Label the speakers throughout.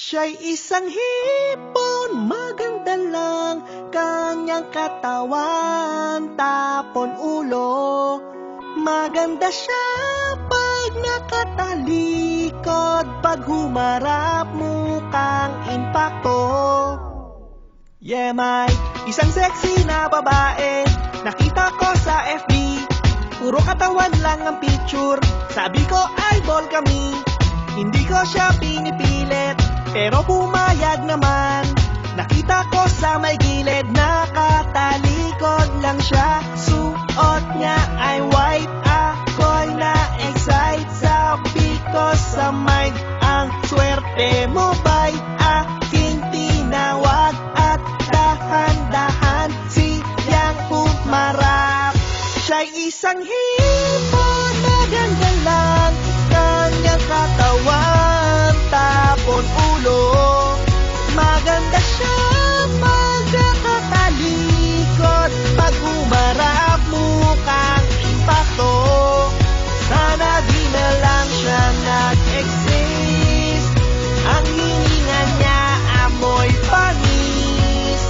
Speaker 1: Siya'y isang hipon, maganda lang kanyang katawan, tapon ulo. Maganda siya pag nakatalikod, pag humarap mukhang impakto. Yeah, may isang sexy na babae, nakita ko sa FB. Puro katawan lang ang picture, sabi ko eyeball kami. Hindi ko siya pinipilit, pero pumayag naman. Nakita ko sa may gilid, nakatalikod lang siya. Suot niya ay white, ako'y na-excite. Sabi ko sa mind, ang swerte mo ba'y aking tinawag? At dahan-dahan siyang humarap. Siya'y isang hipon, maganda lang kanyang katawan, tapon ulo. Maganda siya pag nakatalikod, pag humarap mukhang impakto. Sana di na lang siya nag-exist. Ang hininga niya amoy panis,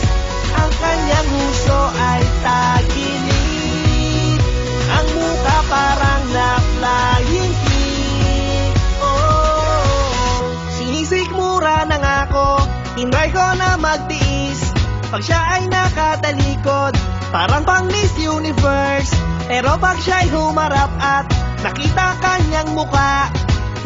Speaker 1: ang kanyang huso ay tagilid, ang mukha parang na-flying kiss. Oh, sinisikmura na nga ako, tinry ko na magtiis. Pag siya ay nakatalikod, parang pang Miss Universe. Pero pag siya'y humarap at nakita kanyang mukha,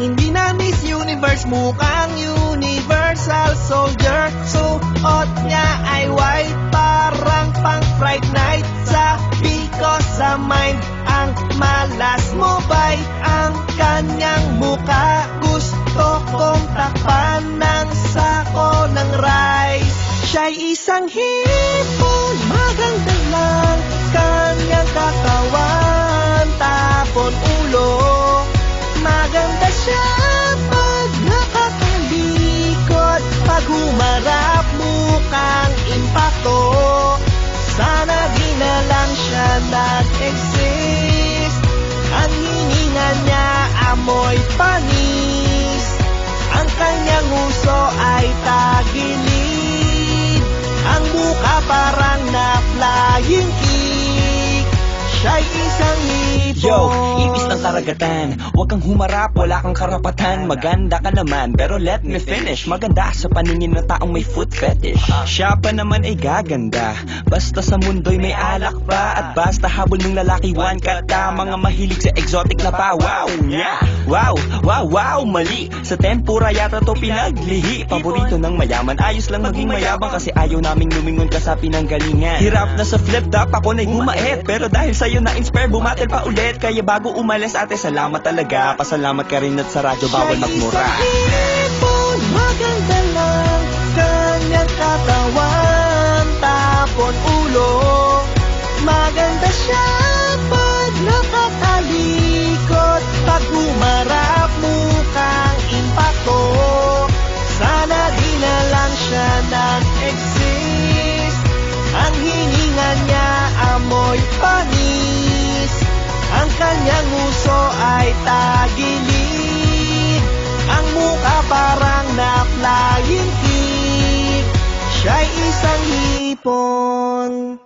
Speaker 1: hindi na Miss Universe, mukhang Universal Soldier. Suot niya ay white, parang pang Fright Night. Sabi ko sa mind, ang malas mo ba'y ang kanyang mukha? Gusto kong takpan ng sako ng rice. Siya'y isang hipon, maganda lang kanyang katawan, tapon ulo. Maganda siya pag nakatalikod, pag humarap mukhang impakto. Sana di na lang siya nag-exist. Ang hininga niya amoy panis, ang kanyang uso ay tagilid, ang mukha parang na-flying kick. Siya'y isang hipon.
Speaker 2: Yo, ibis ng karagatan, huwag kang humarap, wala kang karapatan. Maganda ka naman, pero let me finish. Maganda sa paningin ng taong may foot fetish. Siya pa naman ay gaganda, basta sa mundo'y may alak pa. At basta habol ng lalaki, one cut ka. Mga mahilig sa exotic na pa. Wow, yeah. Wow, wow, wow, mali. Sa tempura yata to pinaglihi. Paborito ng mayaman, ayos lang maging mayabang, kasi ayaw naming lumingon ka sa pinanggalingan. Hirap na sa flip top, ako na'y humait, pero dahil sa'yo na-inspire, bumatil pa ulit. Kaya bago umalis ate, salamat talaga. Pasalamat ka rin at sa radyo bawal magmura.
Speaker 1: Siya'y isang hipon, maganda lang kanyang katawan, tapon ulo. Maganda siya pag nakatalikod, pag humarap mukhang impakto. Sana di na lang siya nag-exist. Ang hininga niya amoy panis, ang kanyang uso ay tagilid, ang mukha parang na-flying kick. Siya'y isang hipon.